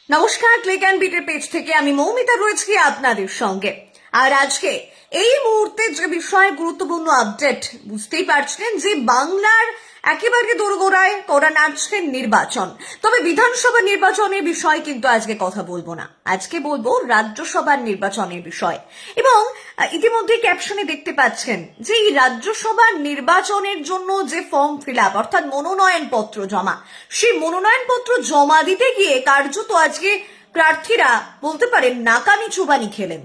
নমস্কার, click and বিটের page থেকে আমি মৌমিতা রয়েছি আপনাদের সঙ্গে। আর আজকে এই মুহূর্তে যে বিষয়ে গুরুত্বপূর্ণ আপডেট, বুঝতেই পারছেন যে বাংলার একেবারে দোরগোড়ায় করা নাড়ছে নির্বাচন। তবে বিধানসভা নির্বাচনের বিষয়ে কিন্তু আজকে কথা বলবো না, আজকে বলবো রাজ্যসভার নির্বাচনের বিষয়। এবং ইতিমধ্যে ক্যাপশনে দেখতে পাচ্ছেন যে এই রাজ্যসভার নির্বাচনের জন্য যে ফর্ম ফিল আপ অর্থাৎ মনোনয়ন পত্র জমা, সেই মনোনয়ন পত্র জমা দিতে গিয়ে কার্যত আজকে প্রার্থীরা বলতে পারেন নাকানি চুবানি খেলেন।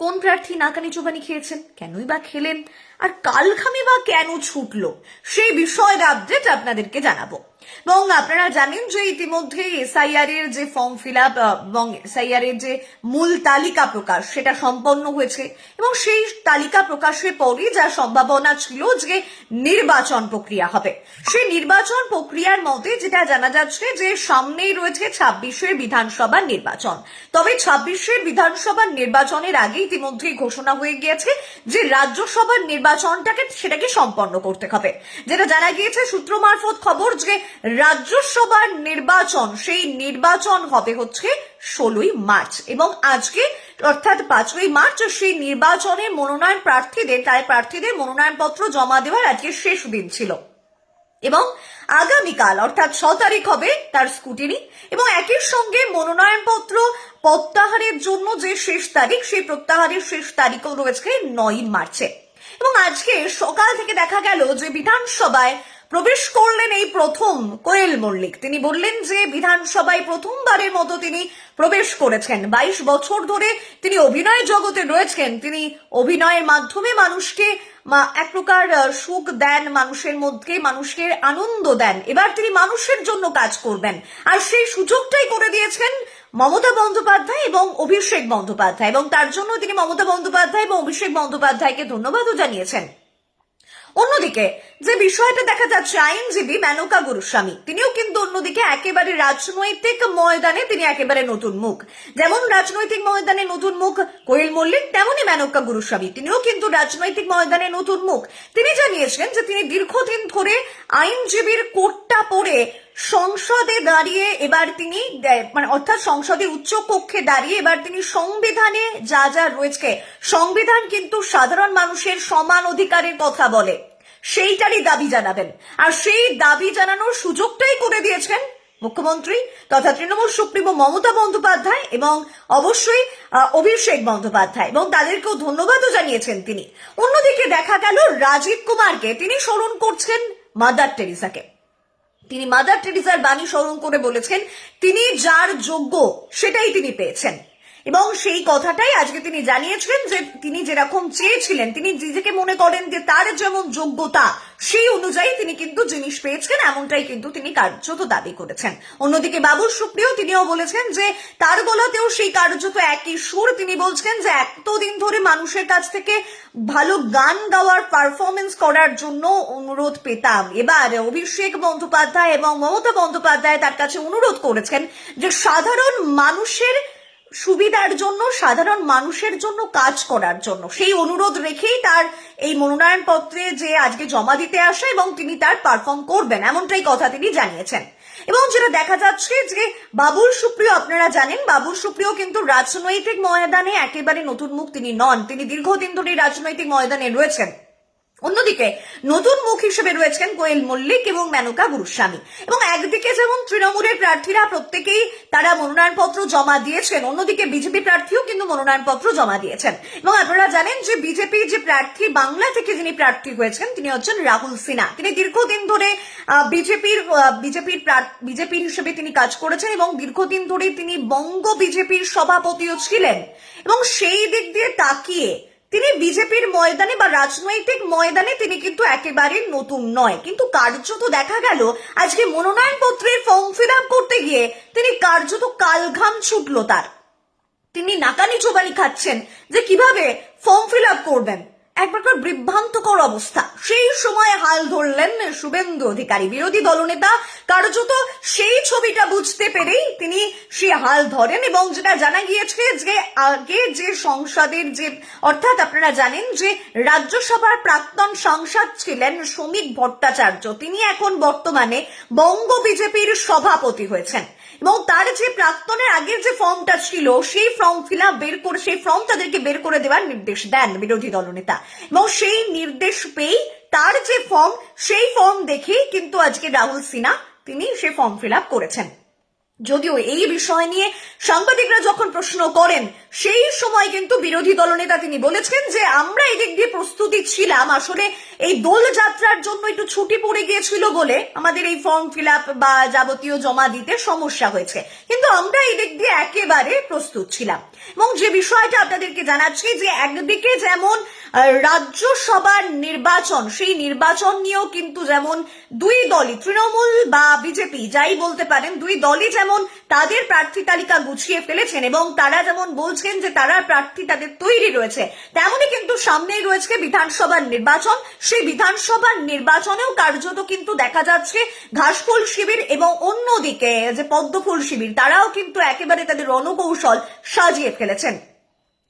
কোন প্রার্থী নাকানি চুবানি খেয়েছেন, কেনই বা খেলেন, আর কালখামি বা কেন ছুটলো, সেই বিষয়ের আপডেট আপনাদেরকে জানাবো। এবং আপনারা জানেন যে ইতিমধ্যে এসআইআর এর যে ফর্ম ফিল আপ এবং এসআইআর এর যে মূল তালিকা প্রকাশ সেটা সম্পন্ন হয়েছে, এবং সেই তালিকা প্রকাশের পরই যা সম্ভাবনা ছিল যে নির্বাচন প্রক্রিয়া হবে, সেই নির্বাচন প্রক্রিয়ার মধ্যে যেটা জানা যাচ্ছে যে সামনেই রয়েছে 26-এর বিধানসভার নির্বাচন। তবে 26-এর বিধানসভার নির্বাচনের আগে ইতিমধ্যেই ঘোষণা হয়ে গিয়েছে যে রাজ্যসভার নির্বাচনটাকে সেটাকে সম্পন্ন করতে হবে। যেটা জানা গিয়েছে সূত্র মারফত খবর যে রাজ্যসভার নির্বাচন, সেই নির্বাচন হবে হচ্ছে 16ই মার্চ, এবং আজকে অর্থাৎ 5ই মার্চ সেই নির্বাচনে মনোনয়ন প্রার্থীদের মনোনয়ন পত্র জমা দেওয়ার আজকে শেষ দিন ছিল। এবং আগামীকাল অর্থাৎ 6 তারিখ হবে তার স্কুটিনি, এবং একই সঙ্গে মনোনয়ন পত্র প্রত্যাহারের জন্য যে শেষ তারিখ, সেই প্রত্যাহারের শেষ তারিখও রয়েছে 9ই মার্চে। এবং আজকে সকাল থেকে দেখা গেল যে বিধানসভায় প্রবেশ করলেন এই প্রথম কোয়েল মল্লিক। তিনি বললেন যে বিধানসভায় প্রথমবারের মতো তিনি প্রবেশ করেছেন। 22 বছর ধরে তিনি অভিনয় জগতে রয়েছেন, তিনি অভিনয়ের মাধ্যমে মানুষকে এক প্রকার সুখ দেন, মানুষের মধ্যে মানুষের আনন্দ দেন। এবার তিনি মানুষের জন্য কাজ করবেন, আর সেই সুযোগটাই করে দিয়েছেন মমতা বন্দ্যোপাধ্যায় এবং অভিষেক বন্দ্যোপাধ্যায়, এবং তার জন্য তিনি মমতা বন্দ্যোপাধ্যায় এবং অভিষেক বন্দ্যোপাধ্যায়কে ধন্যবাদও জানিয়েছেন। অন্যদিকে যে বিষয়টা দেখা যাচ্ছে, আইনজীবী মেনকা গুরুস্বামী তিনিও কিন্তু অন্যদিকে একেবারে রাজনৈতিক ময়দানে তিনি একেবারে নতুন মুখ। যেমন রাজনৈতিক ময়দানে নতুন মুখ কোয়েল মল্লিক, তেমনই মেনকা গুরুস্বামী তিনিও কিন্তু রাজনৈতিক ময়দানে নতুন মুখ। তিনি জানিয়েছেন যে তিনি দীর্ঘদিন ধরে আইনজীবীর কোটটা পরে সংসদে দাঁড়িয়ে এবার তিনি অর্থাৎ সংসদের উচ্চ কক্ষে দাঁড়িয়ে এবার তিনি সংবিধানে যা যা রয়েছে, সংবিধান কিন্তু সাধারণ মানুষের সমান অধিকারের কথা বলে, সেইটারই দাবি জানাবেন। আর সেই দাবি জানানোর সুযোগটাই করে দিয়েছেন মুখ্যমন্ত্রী তথা তৃণমূল সুপ্রিমো মমতা বন্দ্যোপাধ্যায় এবং অবশ্যই অভিষেক বন্দ্যোপাধ্যায়, এবং তাদেরকেও ধন্যবাদও জানিয়েছেন তিনি। অন্যদিকে দেখা গেল রাজীব কুমারকে তিনি স্মরণ করছেন মাদার টেরিসাকে। তিনি মাদার টেরিসার বাণী স্মরণ করে বলেছেন তিনি যার যোগ্য সেটাই তিনি পেয়েছেন, এবং সেই কথাটাই আজকে তিনি জানিয়েছেন যে তিনি যেরকম চেয়েছিলেন, তিনি নিজেকে মনে করেন যে তার যেমন যোগ্যতা সেই অনুযায়ী তিনি কিন্তু জিনিস পেয়েছেন, এমনটাই কিন্তু তিনি কার্যত দাবি করেছেন। অন্যদিকে বাবুল সুপ্রিয় তিনিও বলেছেন যে তার গলাতেও সেই কার্যত একই সুর। তিনি বলছেন যে এতদিন ধরে মানুষের কাছ থেকে ভালো গান গাওয়ার পারফরমেন্স করার জন্য অনুরোধ পেতাম, এবার অভিষেক বন্দ্যোপাধ্যায় এবং মমতা বন্দ্যোপাধ্যায় তার কাছে অনুরোধ করেছেন যে সাধারণ মানুষের সুবিধার জন্য, সাধারণ মানুষের জন্য কাজ করার জন্য। সেই অনুরোধ রেখেই তার এই মনোনয়ন পত্রে যে আজকে জমা দিতে আসা, এবং তিনি তার পারফর্ম করবেন, এমনটাই কথা তিনি জানিয়েছেন। এবং যেটা দেখা যাচ্ছে যে বাবুল সুপ্রিয়, আপনারা জানেন বাবুল সুপ্রিয় কিন্তু রাজনৈতিক ময়দানে একেবারে নতুন মুখ তিনি নন, তিনি দীর্ঘদিন ধরে রাজনৈতিক ময়দানে রয়েছেন। অন্যদিকে নতুন মুখ হিসেবে রয়েছেন কোয়েল মল্লিক এবং মেনকা গুরুস্বামী। এবং একদিকে যেমন তৃণমূলের প্রার্থীরা প্রত্যেকেই তারা মনোনয়নপত্র জমা দিয়েছেন, অন্যদিকে বিজেপি প্রার্থীও কিন্তু মনোনয়নপত্র জমা দিয়েছেন। এবং আপনারা জানেন যে বিজেপির যে প্রার্থী, বাংলা থেকে যিনি প্রার্থী হয়েছেন তিনি হচ্ছেন রাহুল সিনহা। তিনি দীর্ঘদিন ধরে বিজেপির হিসেবে তিনি কাজ করেছেন, এবং দীর্ঘদিন ধরে তিনি বঙ্গ বিজেপির সভাপতিও ছিলেন। এবং সেই দিক দিয়ে তাকিয়ে তিনি বিজেপির ময়দানে বা রাজনৈতিক ময়দানে তিনি কিন্তু একেবারে নতুন নয়, কিন্তু কার্যত দেখা গেল আজকে মনোনয়ন পত্রের ফর্ম ফিল আপ করতে গিয়ে তিনি কার্যত কালঘাম ছুটলো তার। তিনি নাকানি চোবানি খাচ্ছেন যে কিভাবে ফর্ম ফিল আপ করবেন, এক প্রকার বিভ্রান্তকর অবস্থা। সেই সময় হাল ধরলেন শুভেন্দু অধিকারী, বিরোধী দলনেতা, কার্যত সেই ছবিটা বুঝতে পেরেই তিনি সে হাল ধরেন। এবং যেটা জানা গিয়েছে যে আগে যে সংসদের যে অর্থাৎ আপনারা জানেন যে রাজ্যসভার প্রাক্তন সাংসদ ছিলেন শ্রমিক ভট্টাচার্য, তিনি এখন বর্তমানে বঙ্গ বিজেপির সভাপতি হয়েছেন। এবং তার যে প্রাক্তনের আগের যে ফর্মটা ছিল সেই ফর্ম ফিল আপ বের করে সেই ফর্ম তাদেরকে বের করে দেওয়ার নির্দেশ দেন বিরোধী দলনেতা, এবং সেই নির্দেশ পেয়েই তার যে ফর্ম সেই ফর্ম দেখেই কিন্তু আজকে রাহুল সিনহা তিনি সেই ফর্ম ফিল আপ করেছেন। যদিও এই বিষয় নিয়ে সাংবাদিকরা যখন প্রশ্ন করেন সেই সময় কিন্তু বিরোধী দলনেতা তিনি বলেছেন যে আমরা এদিক দিয়ে প্রস্তুতি ছিলাম, আসলে এই দোল যাত্রার জন্য একটু ছুটি পড়ে গিয়েছিল বলে আমাদের এই ফর্ম ফিল আপ বা যাবতীয় জমা দিতে সমস্যা হয়েছে, কিন্তু আমরা এই দিক দিয়ে একেবারে প্রস্তুত ছিলাম। এবং যে বিষয়টা আপনাদেরকে জানাচ্ছি যে একদিকে যেমন রাজ্যসভার নির্বাচন, সেই নির্বাচন নিয়েও কিন্তু যেমন দুই দলই তৃণমূল বা বিজেপি যাই বলতে পারেন, দুই দলই যেমন তাদের প্রার্থী তালিকা গুছিয়ে ফেলেছেন এবং তারা যেমন বলছেন যে তারা প্রার্থী তাদের তৈরি রয়েছে, তেমনই কিন্তু সামনেই রয়েছে বিধানসভার নির্বাচন। সেই বিধানসভার নির্বাচনেও কার্যত কিন্তু দেখা যাচ্ছে ঘাসফুল শিবির এবং অন্যদিকে যে পদ্মফুল শিবির তারাও কিন্তু একেবারে তাদের রণকৌশল সাজিয়ে ফেলেছেন।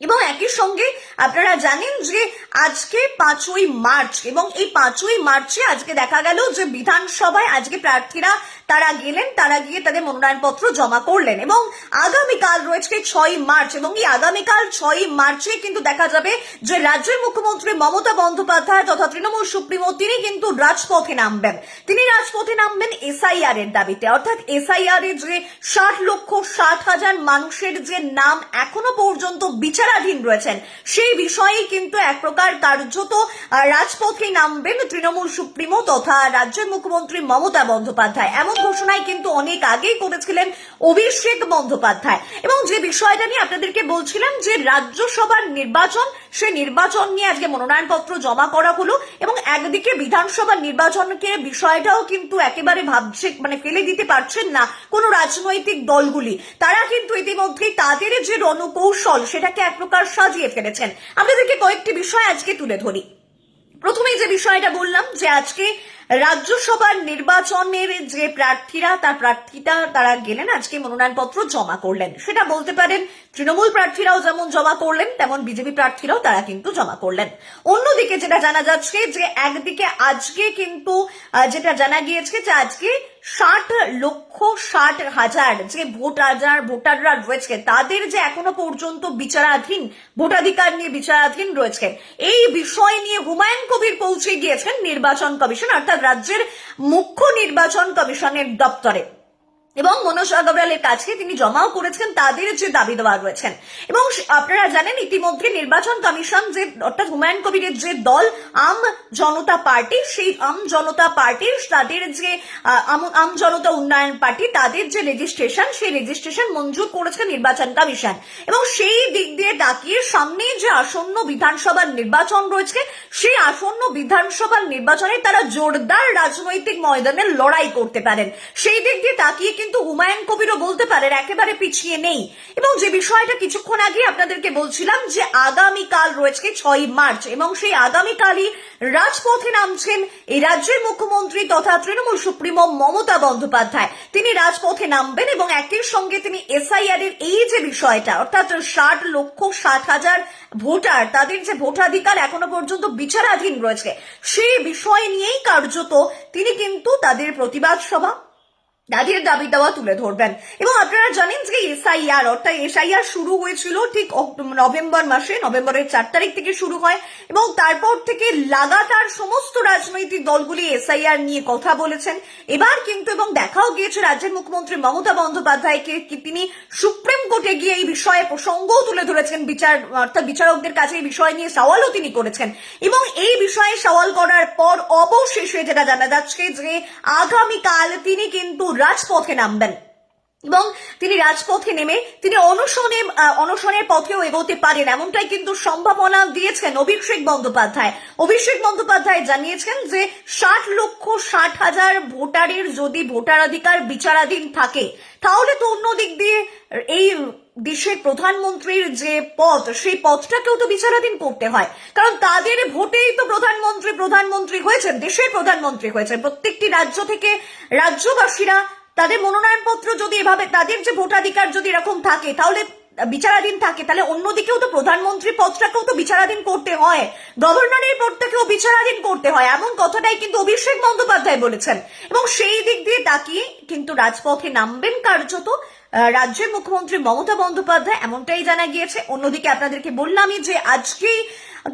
এবং একই সঙ্গে আপনারা জানেন যে আজকে 5ই মার্চ, এবং এই 5ই মার্চে আজকে দেখা গেল যে বিধানসভায় আজকে প্রার্থীরা তারা গেলেন, তারা গিয়ে তাদের মনোনয়নপত্র জমা করলেন এবং আগামীকাল রয়েছে 6ই মার্চ, এবং এই আগামীকাল 6ই মার্চে কিন্তু দেখা যাবে যে রাজ্যের মুখ্যমন্ত্রী মমতা বন্দ্যোপাধ্যায় তথা তৃণমূল সুপ্রিমো তিনি কিন্তু রাজপথে নামবেন। তিনি রাজপথে নামবেন এসআইআর এর দাবিতে, অর্থাৎ এসআইআর এর যে 60,60,000 মানুষের যে নাম এখনো পর্যন্ত বিচারাধীন রয়েছেন সেই বিষয়ে কিন্তু এক প্রকার কার্যত রাজপথে নামবেন তৃণমূল সুপ্রিমো তথা রাজ্যের মুখ্যমন্ত্রী মমতা বন্দ্যোপাধ্যায়। এমন ঘোষণাই কিন্তু অনেক আগেই করেছিলেন অভিষেক বন্দ্যোপাধ্যায়। এবং যে বিষয়টা নিয়ে আপনাদেরকে বলছিলাম যে রাজ্যসভার নির্বাচন, সেই নির্বাচন নিয়ে আজকে মনোনয়নপত্র জমা করা হলো এবং একদিকে বিধানসভার নির্বাচনকে বিষয়টাও কিন্তু একেবারে ভাবছে ফেলে দিতে পারছেন না কোন রাজনৈতিক দলগুলি, তারা কিন্তু ইতিমধ্যেই তাদের যে রণকৌশল সেটাকে এক প্রকার সাজিয়ে ফেলেছেন। আপনাদেরকে কয়েকটি বিষয় আজকে তুলে ধরি। প্রথমেই যে বিষয়টা বললাম যে আজকে রাজ্যসভার নির্বাচনের যে প্রার্থীরা তারা গেলেন আজকে মনোনয়নপত্র জমা করলেন, সেটা বলতে পারেন তৃণমূল প্রার্থীরাও যেমন জমা করলেন তেমন বিজেপি প্রার্থীরাও তারা কিন্তু জমা করলেন। অন্যদিকে যেটা জানা যাচ্ছে যে একদিকে আজকে কিন্তু যেটা জানা গিয়েছে যে আজকে 60,60,000 যে ভোটাররা রয়েছে তাদের যে এখনো পর্যন্ত বিচারাধীন ভোটাধিকার নিয়ে বিচারাধীন রয়েছে, এই বিষয় নিয়ে হুমায়ুন কবির পৌঁছে গিয়েছেন নির্বাচন কমিশন অর্থাৎ রাজ্যের মুখ্য নির্বাচন কমিশনের দপ্তরে, এবং মনোজ আগরওয়ালের কাছে তিনি জমাও করেছেন তাদের যে দাবি দেওয়া রয়েছেন। এবং আপনারা জানেন ইতিমধ্যে নির্বাচন কমিশন যে অর্থাৎ হুমায়ুন কবিরের যে দল আম জনতা পার্টি, সেই আম জনতা পার্টির তাদের যে আম জনতা উন্নয়ন পার্টি তাদের যে রেজিস্ট্রেশন সেই রেজিস্ট্রেশন মঞ্জুর করেছে নির্বাচন কমিশন। এবং সেই দিক দিয়ে তাকিয়ে সামনে যে আসন্ন বিধানসভার নির্বাচন রয়েছে সেই আসন্ন বিধানসভার নির্বাচনে তারা জোরদার রাজনৈতিক ময়দানে লড়াই করতে পারেন, সেই দিক দিয়ে তাকিয়ে কিন্তু হুমায়ুন কবিরও বলতে পারেন একেবারে পিছিয়ে নেই। এবং যে বিষয়টা কিছুক্ষণ আগে আপনাদেরকে বলছিলাম যে আগামীকাল রয়েছে 6ই মার্চ, এবং সেই আগামীকালই রাজপথে নামছেন এই রাজ্যের মুখ্যমন্ত্রী তথা তৃণমূল সুপ্রিমো মমতা বন্দ্যোপাধ্যায়। তিনি রাজপথে নামবেন এবং একই সঙ্গে তিনি এসআইআর এর এই যে বিষয়টা অর্থাৎ 60,60,000 ভোটার তাদের যে ভোটাধিকার এখনো পর্যন্ত বিচারাধীন রয়েছে সেই বিষয় নিয়েই কার্যত তিনি কিন্তু তাদের প্রতিবাদ সভা তাদের দাবি দেওয়া তুলে ধরবেন। এবং আপনারা জানেন যে এসআইআর অর্থাৎ এসআইআর শুরু হয়েছিল ঠিক নভেম্বর মাসে, নভেম্বরের 4 তারিখ থেকে শুরু হয় এবং তারপর থেকে লাগাতার সমস্ত রাজনৈতিক দলগুলি এসআইআর নিয়ে কথা বলেছেন। এবার কিন্তু এবং দেখাও গিয়েছে রাজ্যের মুখ্যমন্ত্রী মমতা বন্দ্যোপাধ্যায়কে তিনি সুপ্রিম কোর্টে গিয়ে এই বিষয়ে প্রসঙ্গও তুলে ধরেছেন, অর্থাৎ বিচারকদের কাছে এই বিষয় নিয়ে সওয়ালও তিনি করেছেন। এবং এই বিষয়ে সওয়াল করার পর অবশেষে যেটা জানা যাচ্ছে যে আগামীকাল তিনি কিন্তু রাজপথে নামবেন এবং তিনি রাজপথে নেমে তিনি অনশনের পথেও এগোতে পারেন এমনটাই কিন্তু সম্ভাবনা দিয়েছেন অভিষেক বন্দ্যোপাধ্যায়। অভিষেক বন্দ্যোপাধ্যায় জানিয়েছেন যে 60,60,000 ভোটারের যদি ভোটাধিকার বিচারাধীন থাকে তাহলে তো অন্য দিক দিয়ে এই দেশের প্রধানমন্ত্রীর যে পদ সেই পদটাকেও তো বিচারাধীন করতে হয়, কারণ তাদের ভোটেই তো প্রধানমন্ত্রী হয়েছেন, দেশের প্রধানমন্ত্রী হয়েছেন। প্রত্যেকটি রাজ্য থেকে রাজ্যবাসীরা তাদের মনোনয়নপত্র যদি এভাবে তাদের যে ভোটাধিকার যদি এরকম থাকে তাহলে বিচারাধীন থাকে, তাহলে অন্যদিকেও তো প্রধানমন্ত্রী পদটাকেও তো বিচারাধীন করতে হয়, গভর্নরের পদটাকেও বিচারাধীন করতে হয়, এমন কথাটাই কিন্তু অভিষেক বন্দ্যোপাধ্যায় বলেছেন। এবং সেই দিক দিয়ে তাকিয়ে কিন্তু রাজপথে নামবেন কার্যত রাজ্যের মুখ্যমন্ত্রী মমতা বন্দ্যোপাধ্যায়, এমনটাই জানা গিয়েছে। অন্যদিকে আপনাদেরকে বললামই যে আজকেই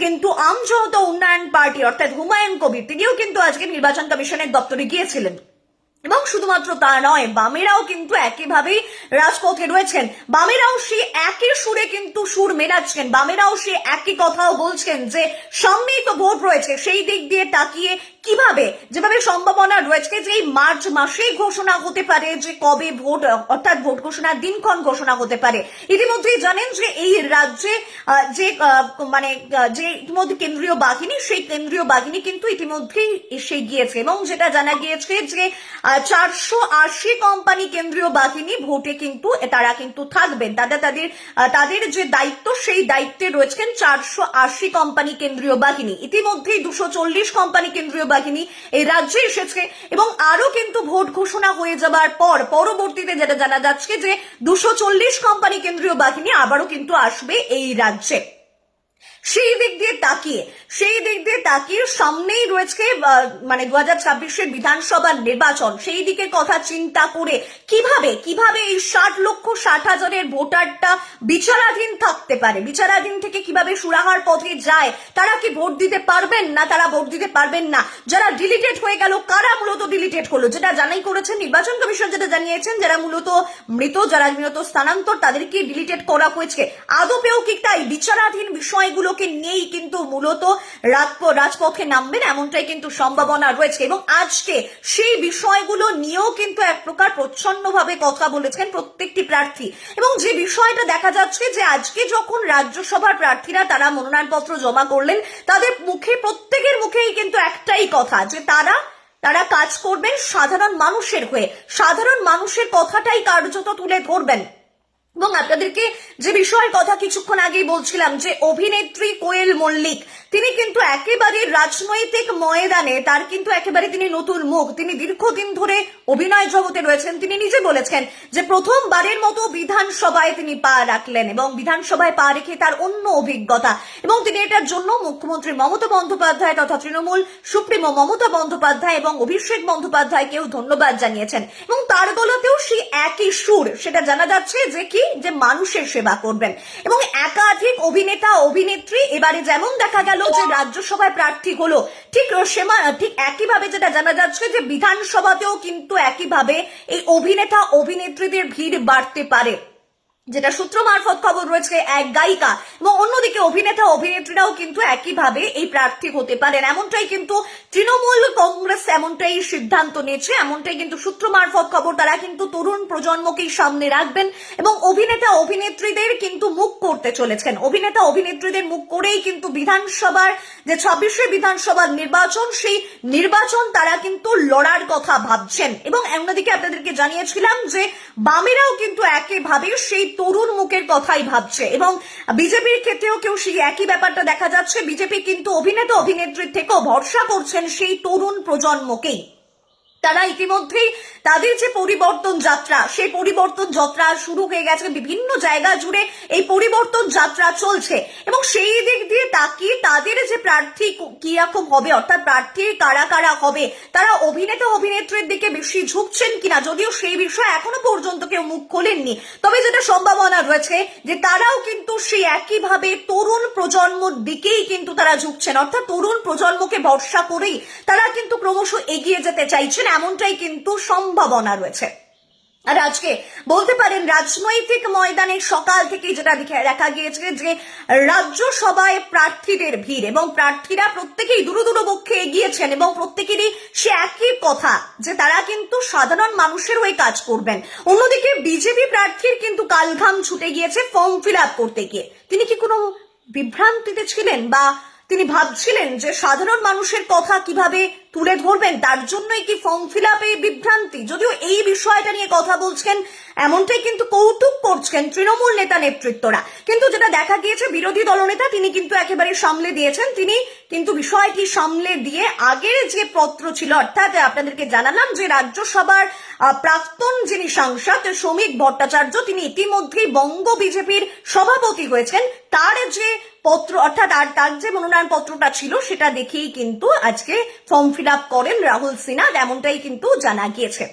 কিন্তু আম জনতা উন্নয়ন পার্টি অর্থাৎ হুমায়ুন কবির তিনিও কিন্তু আজকে নির্বাচন কমিশনের দপ্তরে গিয়েছিলেন। এবং শুধুমাত্র তা নয়, বামেরাও কিন্তু একইভাবেই রাজপথে রয়েছেন। বামেরাও সে একই সুরে কিন্তু সুর মেলাচ্ছেন, বামেরাও সে একই কথাও বলছেন যে সামনেই তো ভোট রয়েছে, সেই দিক দিয়ে তাকিয়ে কিভাবে যেভাবে সম্ভাবনা রয়েছে যে এই মার্চ মাসেই ঘোষণা হতে পারে যে কবে ভোট, অর্থাৎ ভোট ঘোষণার দিনক্ষণ ঘোষণা হতে পারে। ইতিমধ্যেই জানেন যে এই রাজ্যে যে যে ইতিমধ্যে কেন্দ্রীয় বাহিনী, সেই কেন্দ্রীয় বাহিনী কিন্তু ইতিমধ্যেই এসে গিয়েছে এবং যেটা জানা গিয়েছে যে 480 কোম্পানি কেন্দ্রীয় বাহিনী ভোটে কিন্তু তারা কিন্তু থাকবেন, তাদের যে দায়িত্ব সেই দায়িত্বে রয়েছেন 480 কোম্পানি কেন্দ্রীয় বাহিনী। ইতিমধ্যেই 240 কোম্পানি কেন্দ্রীয় বাহিনী এই রাজ্যে এসেছে এবং আরো কিন্তু ভোট ঘোষণা হয়ে যাবার পর পরবর্তীতে যেটা জানা যাচ্ছে যে 240 কোম্পানি কেন্দ্রীয় বাহিনী আবারও কিন্তু আসবে এই রাজ্যে। সেই দিক দিয়ে তাকিয়ে সামনেই রয়েছে 2026-এর বিধানসভার নির্বাচন, সেই দিকের কথা চিন্তা করে কিভাবে এই 60,60,000 ভোটারটা বিচারাধীন থাকতে পারে, বিচারাধীন থেকে কিভাবে সুরাহার পথে যায়, তারা কি ভোট দিতে পারবেন না, তারা ভোট দিতে পারবেন না। যারা ডিলিটেড হয়ে গেল, কারা মূলত ডিলিটেড হলো, যেটা জানাই করেছেন নির্বাচন কমিশন, যেটা জানিয়েছেন যারা মূলত মৃত, যারা মূলত স্থানান্তর, তাদেরকে ডিলিটেড করা হয়েছে। আদপেও কি তাই বিচারাধীন বিষয়গুলো নেই কিন্তু মূলত রাজপথে নামবেন, এমনটাই কিন্তু সম্ভাবনা রয়েছে। এবং আজকে সেই বিষয়গুলো নিয়েও কিন্তু এক প্রকার প্রচ্ছন্নভাবে কথা বলেছেন প্রত্যেকটি প্রার্থী। এবং যে বিষয়টা দেখা যাচ্ছে যে আজকে যখন রাজ্যসভার প্রার্থীরা তারা মনোনয়নপত্র জমা করলেন, তাদের প্রত্যেকের মুখেই কিন্তু একটাই কথা যে তারা কাজ করবেন সাধারণ মানুষের হয়ে, সাধারণ মানুষের কথাটাই কার্যত তুলে ধরবেন। এবং আপনাদেরকে যে বিষয়ের কথা কিছুক্ষণ আগেই বলছিলাম যে অভিনেত্রী কোয়েল মল্লিক, তিনি কিন্তু একেবারে রাজনৈতিক ময়দানে তার কিন্তু একেবারে তিনি নতুন মুখ, তিনি দীর্ঘদিন ধরে অভিনয় জগতে রয়েছেন। তিনি নিজে বলেছেন যে প্রথমবারের মতো বিধানসভায় তিনি পা রাখলেন এবং বিধানসভায় পা রেখে তার অন্য অভিজ্ঞতা, এবং তিনি এটার জন্য মুখ্যমন্ত্রী মমতা বন্দ্যোপাধ্যায় তথা তৃণমূল সুপ্রিমো মমতা বন্দ্যোপাধ্যায় এবং অভিষেক বন্দ্যোপাধ্যায়কেও ধন্যবাদ জানিয়েছেন। এবং তার গলাতেও সেই একই সুর, সেটা জানা যাচ্ছে যে মানুষের সেবা করবেন। এবং একাধিক অভিনেতা অভিনেত্রী এবারে যেমন দেখা গেল যে রাজ্যসভায় প্রার্থী হলো, ঠিক একইভাবে যেটা জানা যাচ্ছে যে বিধানসভাতেও কিন্তু একইভাবে এই অভিনেতা অভিনেত্রীদের ভিড় বাড়তে পারে, যেটা সূত্র মারফত খবর রয়েছে এক গায়িকা। এবং অন্যদিকে অভিনেতা অভিনেত্রীরাও কিন্তু একইভাবে এই প্রার্থী হতে পারেন, এমনটাই কিন্তু তৃণমূল কংগ্রেস এমনটাই সিদ্ধান্ত নিয়েছে, এমনটাই কিন্তু সূত্র মারফত খবর। তারা কিন্তু তরুণ প্রজন্মকেই সামনে রাখবেন এবং অভিনেতা অভিনেত্রীদের কিন্তু মুখ করতে চলেছেন, অভিনেতা অভিনেত্রীদের মুখ করেই কিন্তু বিধানসভার যে 26 বিধানসভার নির্বাচন, সেই নির্বাচন তারা কিন্তু লড়ার কথা ভাবছেন। এবং অন্যদিকে আপনাদেরকে জানিয়েছিলাম যে বামেরাও কিন্তু একইভাবে সেই তরুণ মুখের কথাই ভাবছে এবং বিজেপির ক্ষেত্রেও কেউ সেই একই ব্যাপারটা দেখা যাচ্ছে। বিজেপি কিন্তু অভিনেতা অভিনেত্রীর থেকেও ভরসা করছেন সেই তরুণ প্রজন্মকেই। তারা ইতিমধ্যেই তাদের যে পরিবর্তন যাত্রা, সেই পরিবর্তন যাত্রা শুরু হয়ে গেছে, বিভিন্ন জায়গা জুড়ে এই পরিবর্তন যাত্রা চলছে। এবং সেই দিক দিয়ে তাকিয়ে তাদের যে প্রার্থী কিরকম হবে, অর্থাৎ প্রার্থী কারা কারা হবে, তারা অভিনেতা অভিনেত্রীর দিকে বেশি ঝুঁকছেন কিনা, যদিও সেই বিষয়ে এখনো পর্যন্ত কেউ মুখ খোলেননি, তবে যেটা সম্ভাবনা রয়েছে যে তারাও কিন্তু সেই একইভাবে তরুণ প্রজন্মর দিকেই কিন্তু তারা ঝুঁকছেন, অর্থাৎ তরুণ প্রজন্মকে ভরসা করেই তারা কিন্তু ক্রমশ এগিয়ে যেতে চাইছেন, এমনটাই কিন্তু সম্ভাবনা রয়েছে। আর আজকে বলতে পারেন রাজনৈতিক ময়দানে সকাল থেকে যেটা দেখা গিয়েছে যে রাজ্যসভায় প্রার্থীদের ভিড় এবং প্রার্থীরা প্রত্যেকেই দূর পক্ষে এগিয়েছেন এবং প্রত্যেকেরই সে একই কথা যে তারা কিন্তু সাধারণ মানুষের হয়ে কাজ করবেন। অন্যদিকে বিজেপি প্রার্থীর কিন্তু কালঘাম ছুটে গিয়েছে ফর্ম ফিল আপ করতে গিয়ে। তিনি কি কোনো বিভ্রান্তিতে ছিলেন বা তিনি ভাবছিলেন যে সাধারণ মানুষের কথা কিভাবে তুলে ধরবেন, তার জন্যই কি ফর্ম ফিল আপে বিভ্রান্তি? যদিও এই বিষয়টা নিয়ে কথা বলছেন, এমনটাই কিন্তু কৌতুক করছেন তৃণমূল নেতা নেতৃত্বরা, কিন্তু যেটা দেখা গিয়েছে বিরোধী দলনেতা তিনি কিন্তু একেবারে সামলে দিয়েছেন। তিনি কিন্তু বিষয়টি সামলে দিয়ে আগের যে পত্র ছিল, অর্থাৎ আপনাদেরকে জানালাম যে রাজ্যসভার প্রাক্তন যিনি সাংসদ শ্রমিক ভট্টাচার্য, তিনি ইতিমধ্যেই বঙ্গ বিজেপির সভাপতি হয়েছেন, তার যে পত্র অর্থাৎ তার যে মনোনয়ন পত্রটা ছিল সেটা দেখেই কিন্তু আজকে ফর্ম ফিল আপ করেন রাহুল সিনহা, এমনটাই কিন্তু জানা গিয়েছে।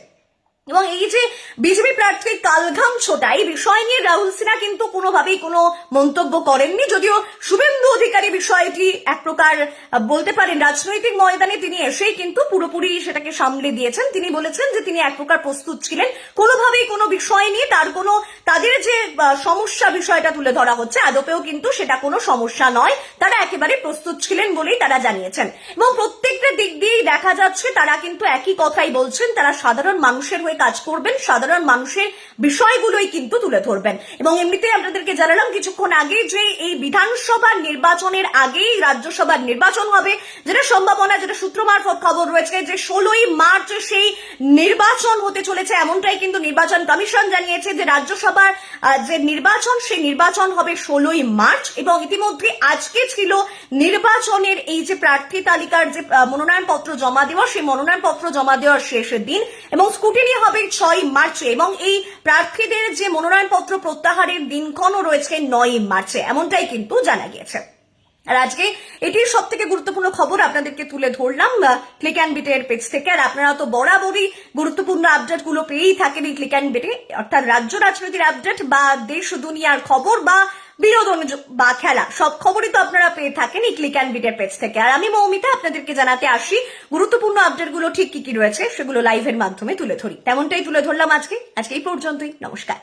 এবং এই যে বিজেপি প্রার্থীর কালঘাম ছোটা, এই বিষয় নিয়ে রাহুল সিনহা কিন্তু কোনোভাবেই কোনো মন্তব্য করেননি, যদিও শুভেন্দু অধিকারী বিষয়টি এক প্রকার বলতে পারেন রাজনৈতিক ময়দানে তিনি এসেই কিন্তু পুরোপুরি সেটাকে সামলে দিয়েছেন। তিনি বলেছেন যে তিনি এক প্রকার প্রস্তুত ছিলেন, কোনোভাবেই কোনো বিষয় নিয়ে তাদের যে সমস্যা বিষয়টা তুলে ধরা হচ্ছে আদপেও কিন্তু সেটা কোনো সমস্যা নয়, তারা একেবারে প্রস্তুত ছিলেন বলেই তারা জানিয়েছেন। এবং প্রত্যেকটা দিক দিয়েই দেখা যাচ্ছে তারা কিন্তু একই কথাই বলছেন, তারা সাধারণ মানুষের হয়ে কাজ করবেন, সাধারণ মানুষের বিষয়গুলোই কিন্তু তুলে ধরবেন। এবং এমনিতেই আপনাদেরকে জানালাম কিছুক্ষণ আগে যে এই বিধানসভা নির্বাচনের আগেই রাজ্যসভার নির্বাচন হবে, যেটা সম্ভাবনা, যেটা সূত্র মারফত খবর রয়েছে যে 16ই মার্চ সেই নির্বাচন হতে চলেছে, এমনটাই কিন্তু নির্বাচন কমিশন জানিয়েছে যে রাজ্যসভার যে নির্বাচন সেই নির্বাচন হবে 16ই মার্চ। এবং ইতিমধ্যে আজকে ছিল নির্বাচনের এই যে প্রার্থী তালিকার যে মনোনয়ন পত্র জমা দেওয়া, সেই মনোনয়ন পত্র জমা দেওয়ার শেষের দিন, এবং স্কুটিনি হবে 6ই মার্চে, এবং এই প্রার্থীদের যে মনোনয়ন পত্র প্রত্যাহারের দিনক্ষণও রয়েছে 9ই মার্চে, এমনটাই কিন্তু জানা গিয়েছে। আর আজকে এটির সব থেকে গুরুত্বপূর্ণ খবর আপনাদেরকে তুলে ধরলাম ক্লিক অ্যান্ড বিটের পেজ থেকে। আর আপনারা তো বরাবরই গুরুত্বপূর্ণ আপডেট গুলো পেয়েই থাকেন এই ক্লিক অ্যান্ড বিটে, অর্থাৎ রাজ্য রাজনীতির আপডেট বা দেশ দুনিয়ার খবর বা বিনোদন বা খেলা, সব খবরই তো আপনারা পেয়ে থাকেন এই ক্লিক অ্যান্ড বিটের পেজ থেকে। আর আমি মৌমিতা আপনাদেরকে জানাতে আসি গুরুত্বপূর্ণ আপডেট গুলো ঠিক কি কি রয়েছে সেগুলো লাইভের মাধ্যমে তুলে ধরি, তেমনটাই তুলে ধরলাম আজকে এই পর্যন্তই। নমস্কার।